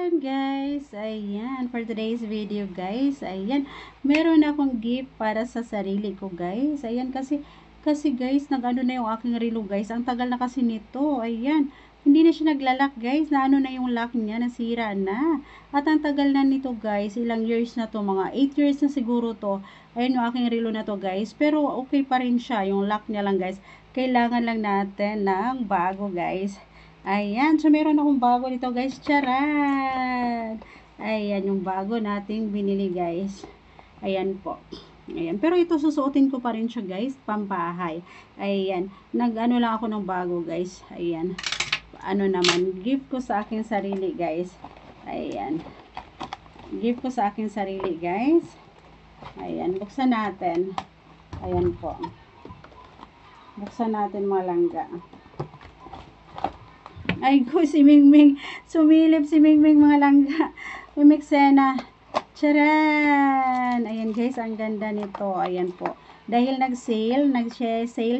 afternoon guys. Ayan, for today's video guys, ayan, meron akong gift para sa sarili ko guys. Ayan, kasi guys, nag-ano na yung aking relo guys. Ang tagal na kasi nito. Ayan, hindi na siya naglalak guys. Na ano na yung lock niya, nasira na. At ang tagal na nito guys, ilang years na to, mga 8 years na siguro to. Ayan yung aking relo na to guys. Pero okay pa rin siya, yung lock niya lang guys. Kailangan lang natin ng bago guys. Ayan, so meron akong bago dito guys, charan! Ayan, yung bago nating binili guys. Ayan po. Ayan, pero ito susuotin ko pa rin siya guys, pambahay. Ayan, nag-ano lang ako ng bago guys. Ayan, ano naman, gift ko sa aking sarili guys. Ayan, gift ko sa aking sarili guys. Ayan, buksan natin. Ayan po. Buksan natin mga langga. Ay ko, si Mingming. Sumilip si Mingming mga langga. Umiksena. Charan! Ayan guys, ang ganda nito. Ayan po. Dahil nag-sale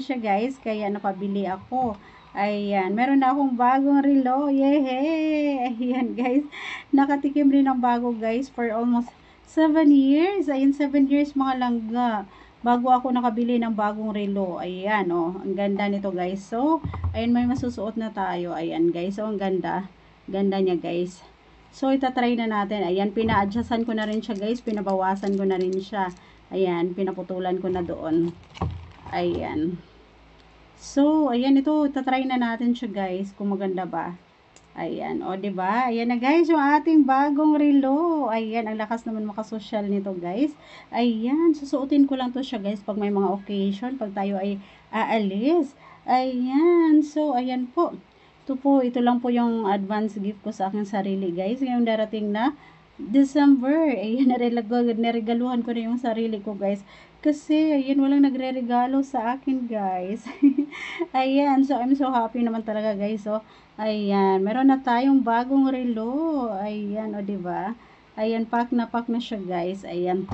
siya guys, kaya nakabili ako. Ayan, meron na akong bagong relo. Yehey! Ayan guys, nakatikim rin ng bago guys for almost 7 years. Ayan, 7 years mga langga. Bago ako nakabili ng bagong relo. Ayan, oh. Ang ganda nito, guys. So, ayan, may masusuot na tayo. Ayan, guys. So, ang ganda. Ganda niya, guys. So, itatry na natin. Ayan, pina-adjustan ko na rin siya, guys. Pinabawasan ko na rin siya. Ayan, pinaputulan ko na doon. Ayan. So, ayan, ito. Itatry na natin siya, guys. Kung maganda ba. Ayan, o, diba? Ayan na guys, yung ating bagong relo. Ayan, ang lakas naman makasosyal nito guys. Ayan, susuotin ko lang to siya guys pag may mga occasion, pag tayo ay aalis. Ayan, so ayan po. Ito lang po yung advance gift ko sa aking sarili guys. Ngayong darating na December. Ayan, naregaluhan ko na yung sarili ko guys. Kasi, ayan, walang nagre-regalo sa akin guys. Ayan, so I'm so happy naman talaga guys. So, ayan, meron na tayong bagong relo. Ayan, o diba? Ayan, pack na siya guys. Ayan.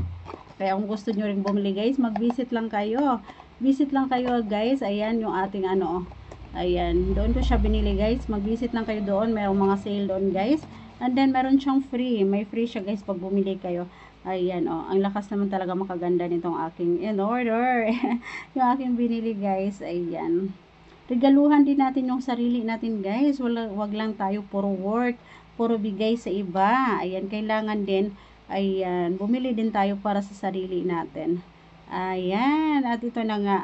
Kaya kung gusto nyo rin bumili guys, mag-visit lang kayo. Visit lang kayo guys. Ayan, yung ating ano. Ayan, doon ko siya binili guys. Mag-visit lang kayo doon. Mayroong mga sale doon guys. And then, meron siyang free. May free siya guys pag bumili kayo. Ayan, oh. Ang lakas naman talaga makaganda nitong aking in order. Yung aking binili guys. Ayan. Regaluhan din natin yung sarili natin guys. Wag lang tayo puro work, puro bigay sa iba. Ayan, kailangan din, ayan, bumili din tayo para sa sarili natin. Ayan, at ito na nga.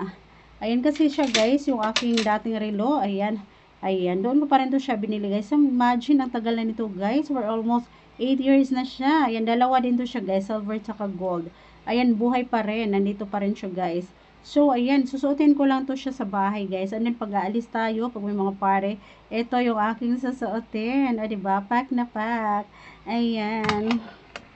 Ayan kasi siya guys, yung aking dating relo. Ayan, ayan, doon ko pa rin to siya binili guys. Imagine, ang tagal na nito guys. We're almost 8 years na siya. Ayan, dalawa din to siya guys, silver tsaka gold. Ayan, buhay pa rin. Nandito pa rin siya guys. So, ayan, susuotin ko lang to siya sa bahay, guys. And then, pag aalis tayo, pag may mga pare, ito yung aking susuotin. O, diba? Pack na pack. Ayan.